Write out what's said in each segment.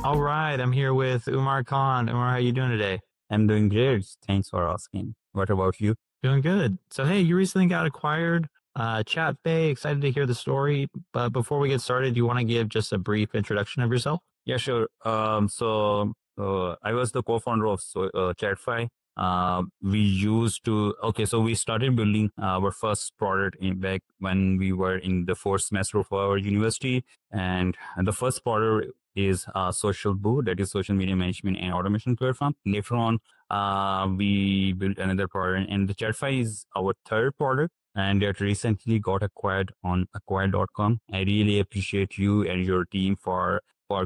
All right, I'm here with Umar Khan. Umar, how you doing today? I'm doing great. Thanks for asking. What about you? Doing good. So, hey, you recently got acquired. ChatFAI, excited to hear the story. But before we get started, do you want to give just a brief introduction of yourself? Yeah, sure. I was the co-founder of ChatFAI. So we started building our first product back when we were in the fourth semester of our university. And the first product is Social Boot, that is social media management and automation platform. Later on, we built another product, and the ChatFAI is our third product, and that recently got acquired on acquire.com. I really appreciate you and your team for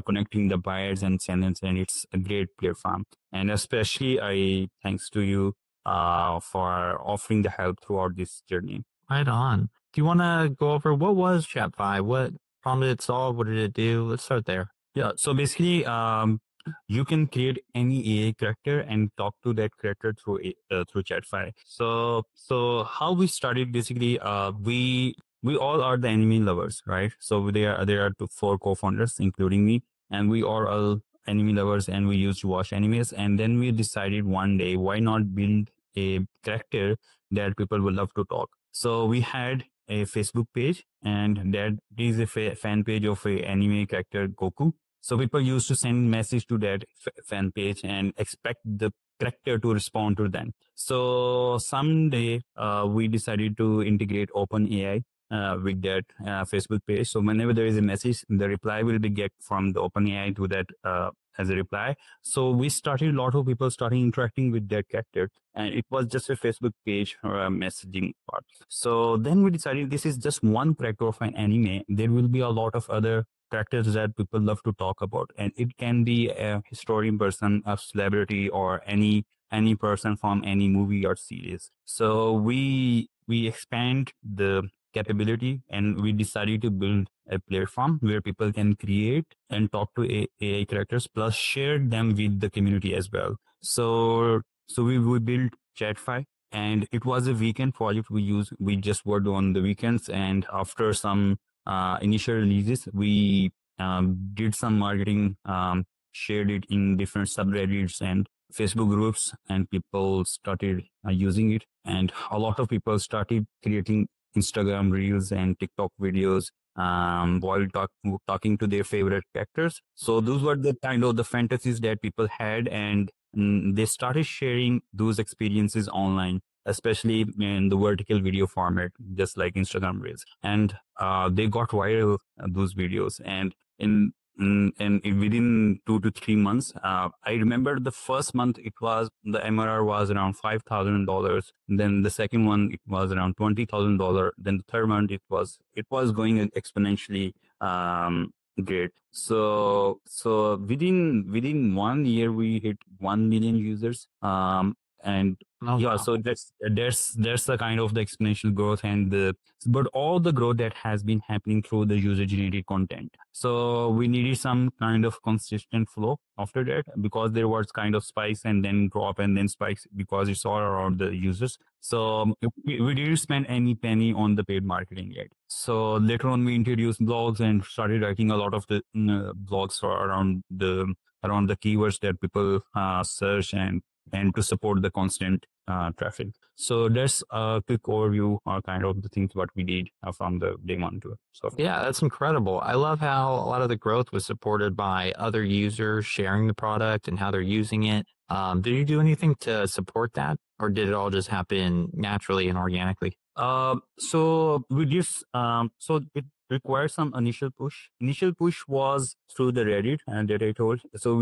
connecting the buyers and sellers, and it's a great platform. And especially I thanks to you for offering the help throughout this journey. Right on. Do you want to go over what was ChatFAI? What problem did it solve? What did it do? Let's start there. Yeah, so basically, you can create any AI character and talk to that character through ChatFAI. So how we started basically, we all are the anime lovers, right? So there are four co-founders, including me, and we are all anime lovers, and we used to watch animes. And then we decided one day, why not build a character that people will love to talk? So we had a Facebook page, and that is a fan page of a anime character Goku. So people used to send message to that fan page and expect the character to respond to them. So someday we decided to integrate OpenAI with that Facebook page. So whenever there is a message, the reply will be get from the OpenAI to that as a reply. So we started, a lot of people started interacting with that character, and it was just a Facebook page or a messaging part. So then we decided this is just one character of an anime. There will be a lot of other characters that people love to talk about, and it can be a historian person, a celebrity, or any person from any movie or series. So we expand the capability, and we decided to build a platform where people can create and talk to AI characters, plus share them with the community as well. So we built ChatFi, and it was a weekend project. We just worked on the weekends, and after some initial releases, we did some marketing, shared it in different subreddits and Facebook groups, and people started using it. And a lot of people started creating Instagram reels and TikTok videos while talking to their favorite characters. So those were the kind of the fantasies that people had, and they started sharing those experiences online, especially in the vertical video format, just like Instagram Reels. And they got viral, those videos. And within 2 to 3 months, I remember the first month the MRR was around $5,000. Then the second one, it was around $20,000. Then the third month, it was going exponentially great. So within 1 year, we hit 1 million users. And Oh, yeah, wow. so that's the kind of the exponential growth, but all the growth that has been happening through the user generated content. So we needed some kind of consistent flow after that, because there was kind of spikes and then drop and then spikes, because it's all around the users. So we didn't spend any penny on the paid marketing yet. So later on, we introduced blogs and started writing a lot of the blogs around the keywords that people search, and to support the constant traffic. So that's a quick overview, kind of the things what we did from the day one to. So Yeah, that's incredible. I love how a lot of the growth was supported by other users sharing the product and how they're using it. Did you do anything to support that, or did it all just happen naturally and organically? so we just so it requires some initial push. Initial push was through the Reddit, and that I told. So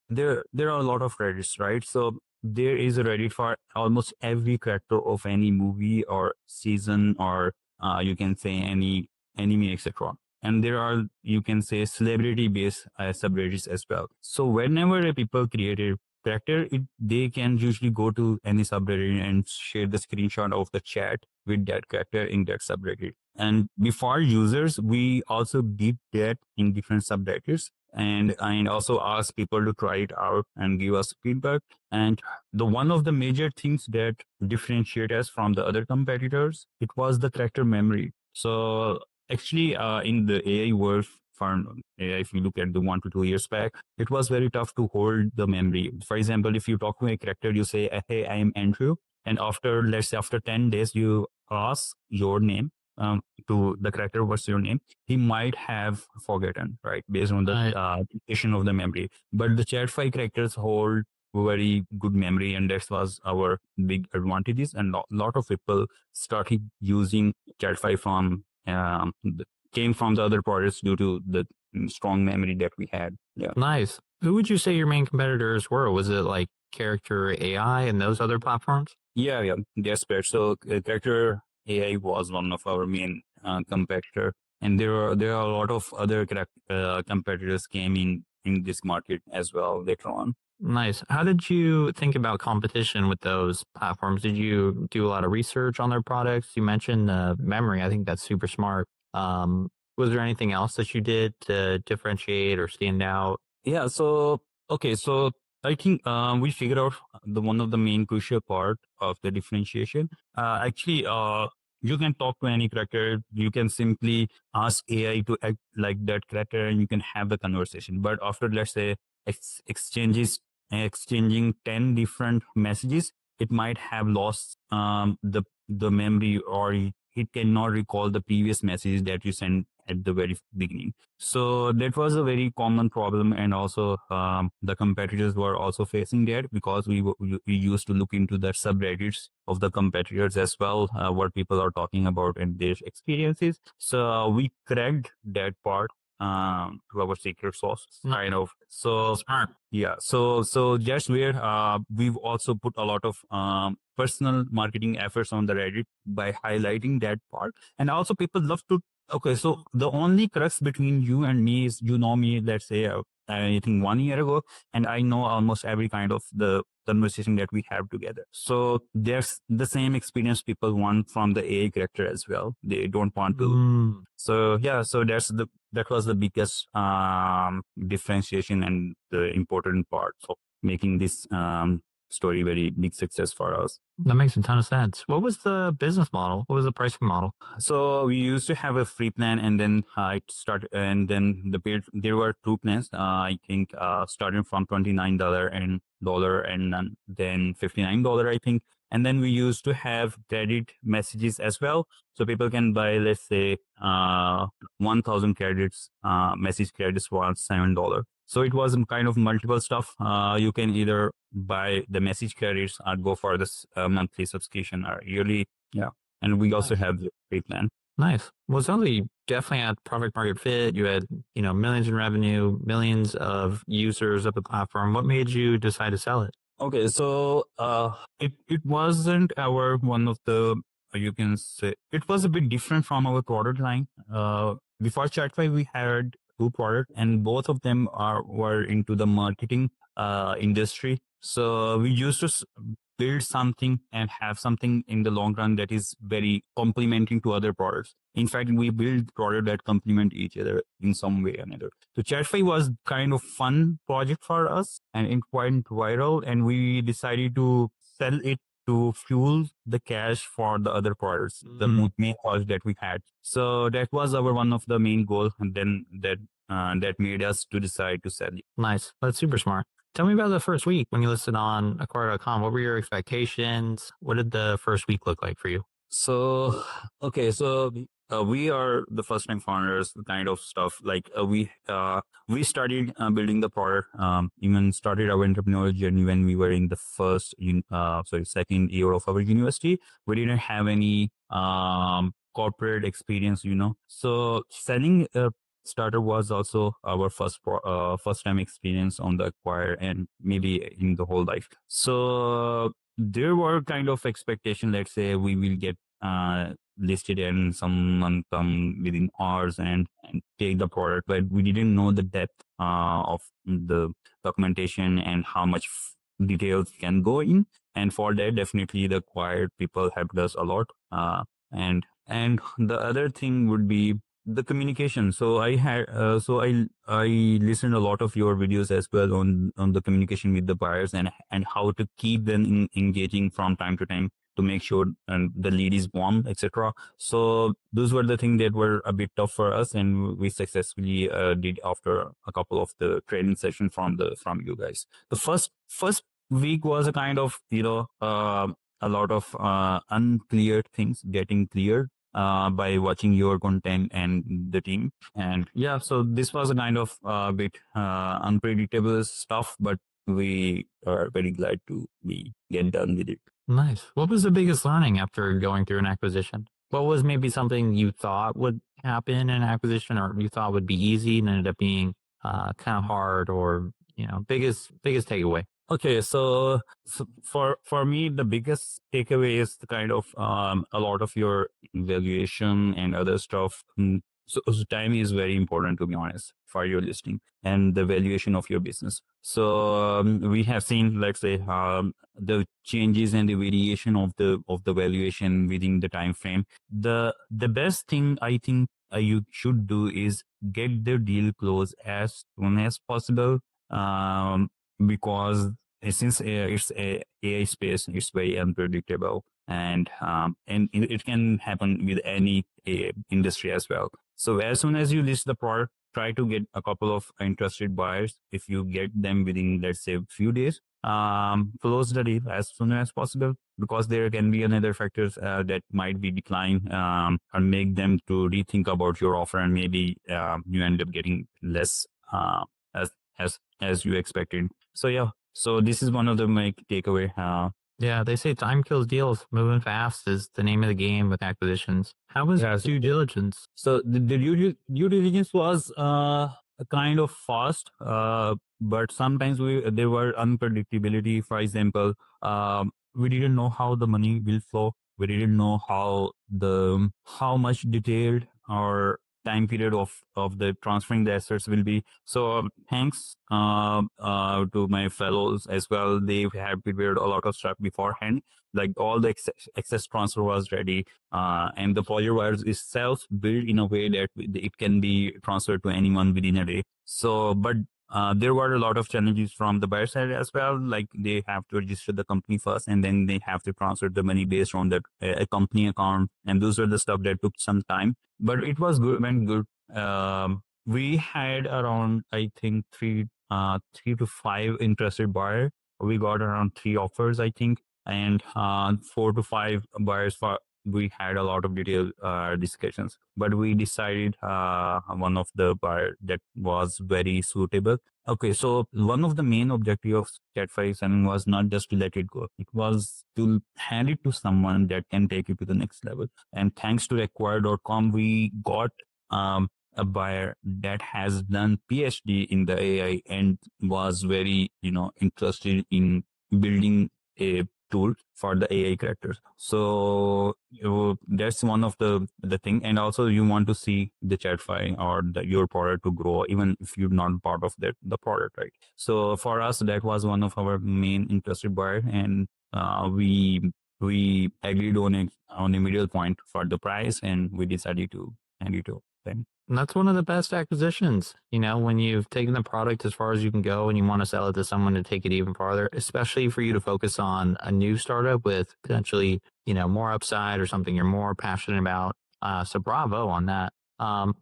there are a lot of Reddits, right? So there is a Reddit for almost every character of any movie or season, or you can say any anime, etc. And there are, you can say, celebrity based subreddits as well. So whenever a people create a character, they can usually go to any subreddit and share the screenshot of the chat with that character in that subreddit. And before users, we also did that in different subreddits, and also ask people to try it out and give us feedback. And the one of the major things that differentiate us from the other competitors, it was the character memory. So actually, in the AI world, if you look at the 1 to 2 years back, it was very tough to hold the memory. For example, if you talk to a character, you say, "Hey, I am Andrew," and after, let's say, after 10 days, you ask your name to the character, "What's your name?" He might have forgotten, right, based on the Right. dictation of the memory. But the ChatFAI characters hold very good memory, and that was our big advantages. And lot of people started using ChatFAI from came from the other products due to the strong memory that we had. Yeah. Nice. Who would you say your main competitors were? Was it like character AI and those other platforms? Yeah, that's correct. So character AI was one of our main competitor, and there are a lot of other competitors came in this market as well later on. Nice. How did you think about competition with those platforms? Did you do a lot of research on their products? You mentioned memory. I think that's super smart. Was there anything else that you did to differentiate or stand out? Yeah. So okay. So I think we figured out the one of the main crucial part of the differentiation. Actually, you can talk to any character. You can simply ask AI to act like that character, and you can have the conversation. But after, let's say, exchanging 10 different messages, it might have lost the memory, or it cannot recall the previous message that you sent at the very beginning. So that was a very common problem, and also the competitors were also facing that, because we used to look into the subreddits of the competitors as well, what people are talking about and their experiences. So we cracked that part to our secret sauce, kind of. So Smart. yeah, so that's where we've also put a lot of personal marketing efforts on the Reddit by highlighting that part, and also people love to. Okay, so the only crux between you and me is, you know me, let's say, I think 1 year ago, and I know almost every kind of the conversation that we have together. So there's the same experience people want from the AI character as well. They don't want to. Mm. So yeah, so that was the biggest differentiation and the important part of making this story very big success for us. That makes a ton of sense. What was the business model? What was the pricing model? So we used to have a free plan, and then it started, and then there were two plans. I think starting from $29 and then $59, I think. And then we used to have credit messages as well, so people can buy, let's say, 1,000 credits, message credits for $7. So it was kind of multiple stuff. You can either buy the message credits or go for this monthly subscription or yearly. Yeah. And we also Nice. have the free plan. Nice. Well, it sounds like you definitely had product market fit. You had, millions in revenue, millions of users of the platform. What made you decide to sell it? Okay, so it wasn't our one of the, you can say, it was a bit different from our product line. Before ChatFAI, we had two products, and both of them were into the marketing industry. So we used to build something and have something in the long run that is very complementing to other products. In fact, we build products that complement each other in some way or another. So ChatFAI was kind of fun project for us, and it went viral, and we decided to sell it to fuel the cash for the other products, the main products that we had. So that was our one of the main goals, and then that made us to decide to sell it. Nice. That's super smart. Tell me about the first week when you listed on acquire.com. What were your expectations? What did the first week look like for you? So, okay, so we are the first time founders, kind of stuff. Like we started building the product, even started our entrepreneurial journey when we were in the second year of our university. We didn't have any corporate experience, So selling a starter was also our first time experience on the acquire, and maybe in the whole life. So there were kind of expectation, let's say we will get listed and someone come within hours and take the product, but we didn't know the depth of the documentation and how much details can go in. And for that, definitely the acquired people helped us a lot. And the other thing would be the communication. So I listened a lot of your videos as well on the communication with the buyers, and how to keep them engaging from time to time. to make sure and the lead is warm, etc. So those were the things that were a bit tough for us, and we successfully did after a couple of the training sessions from you guys. The first week was a kind of a lot of unclear things getting cleared by watching your content and the team. And yeah, so this was a kind of bit unpredictable stuff, but we are very glad to be get done with it. Nice. What was the biggest learning after going through an acquisition? What was maybe something you thought would happen in an acquisition or you thought would be easy and ended up being kind of hard or, biggest takeaway? Okay, so for me, the biggest takeaway is the kind of a lot of your valuation and other stuff. So time is very important, to be honest, for your listing and the valuation of your business. So we have seen, let's say, the changes and the variation of the valuation within the time frame. The best thing I think you should do is get the deal closed as soon as possible. Because since it's a AI space, it's very unpredictable, and it can happen with any industry as well. So as soon as you list the product, try to get a couple of interested buyers. If you get them within, let's say, a few days, close the deal as soon as possible, because there can be another factors that might be decline and make them to rethink about your offer, and maybe you end up getting less as as you expected. So yeah, so this is one of the my takeaway. Yeah, they say time kills deals. Moving fast is the name of the game with acquisitions. How was Yeah, due diligence? so the due diligence was kind of fast, but sometimes there were unpredictability. For example, we didn't know how the money will flow. We didn't know how much detailed or time period of the transferring the assets will be. So thanks to my fellows as well. They have prepared a lot of stuff beforehand. Like all the excess transfer was ready, and the polywires is self built in a way that it can be transferred to anyone within a day. So, but there were a lot of challenges from the buyer side as well. Like they have to register the company first, and then they have to transfer the money based on that a company account. And those were the stuff that took some time, but it was good. Went good. We had around, I think, three to five interested buyer. We got around three offers, I think, and four to five buyers for we had a lot of detailed discussions, but we decided one of the buyer that was very suitable. Okay, so one of the main objectives of ChatFAI selling was not just to let it go. It was to hand it to someone that can take it to the next level. And thanks to acquire.com, we got a buyer that has done PhD in the AI and was very, interested in building a tool for the AI characters. So that's one of the thing. And also you want to see the ChatFAI or your product to grow, even if you're not part of the product, right? So for us, that was one of our main interested buyer, and we agreed on a middle point for the price, and we decided to hand it to them. And that's one of the best acquisitions, when you've taken the product as far as you can go and you want to sell it to someone to take it even farther, especially for you to focus on a new startup with potentially, more upside or something you're more passionate about. So bravo on that.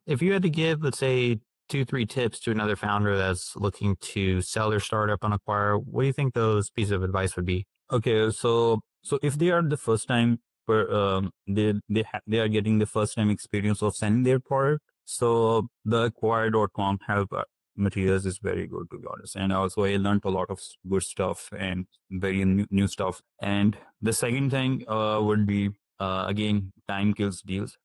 If you had to give, let's say, 2, 3 tips to another founder that's looking to sell their startup on Acquire, what do you think those pieces of advice would be? Okay, so if they are the first time they are getting the first time experience of selling their product, so the acquire.com help materials is very good, to be honest. And also I learned a lot of good stuff and very new stuff. And the second thing would be again, time kills deals.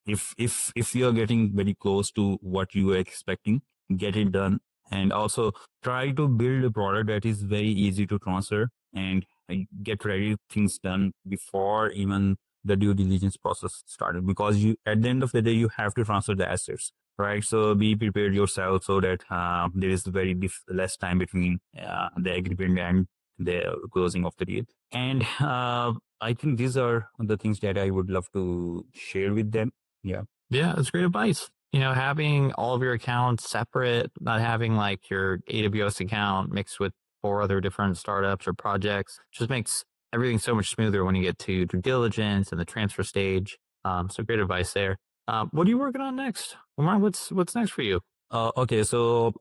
If you're getting very close to what you were expecting, get it done. And also try to build a product that is very easy to transfer, and get ready things done before even the due diligence process started, because you at the end of the day you have to transfer the assets, right? So be prepared yourself so that there is very less time between the agreement and the closing of the deal. And I think these are the things that I would love to share with them. Yeah. Yeah, that's great advice. Having all of your accounts separate, not having like your AWS account mixed with 4 other different startups or projects just makes everything's so much smoother when you get to due diligence and the transfer stage. So great advice there. What are you working on next? Umar, what's next for you? Okay, so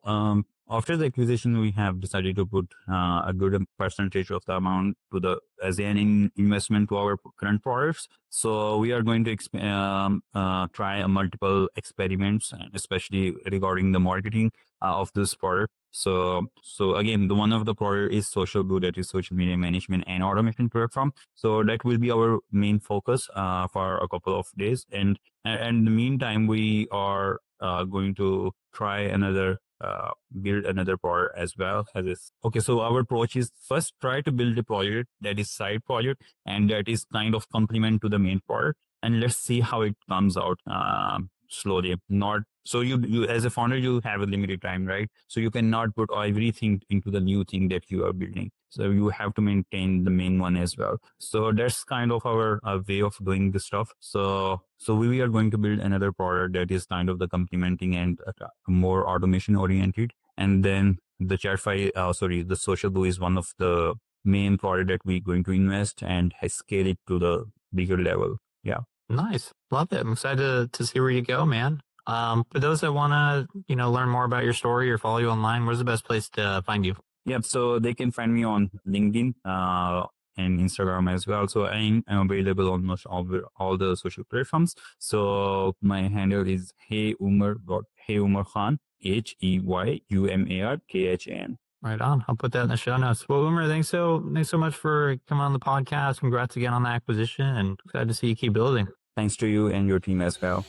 after the acquisition, we have decided to put a good percentage of the amount to the as an investment to our current products. So we are going to try multiple experiments, and especially regarding the marketing of this product. So again, the one of the product is social good, that is social media management and automation platform. So that will be our main focus for a couple of days, and in the meantime, we are going to try another build another product as well as this. Okay, so our approach is first try to build a project that is side project and that is kind of complement to the main product, and let's see how it comes out slowly. Not so you as a founder you have a limited time, right? So you cannot put everything into the new thing that you are building. So you have to maintain the main one as well. So that's kind of our way of doing this stuff. So we are going to build another product that is kind of the complementing and more automation oriented. And then the the social blue is one of the main product that we're going to invest and scale it to the bigger level. Yeah. Nice. Love it. I'm excited to see where you go, man. For those that want to, learn more about your story or follow you online, where's the best place to find you? Yep. So they can find me on LinkedIn and Instagram as well. So I'm available on almost all the social platforms. So my handle is Hey Umar Khan, HEYUMARKHAN. Right on. I'll put that in the show notes. Well, Umar, thanks so much for coming on the podcast. Congrats again on the acquisition, and excited to see you keep building. Thanks to you and your team as well.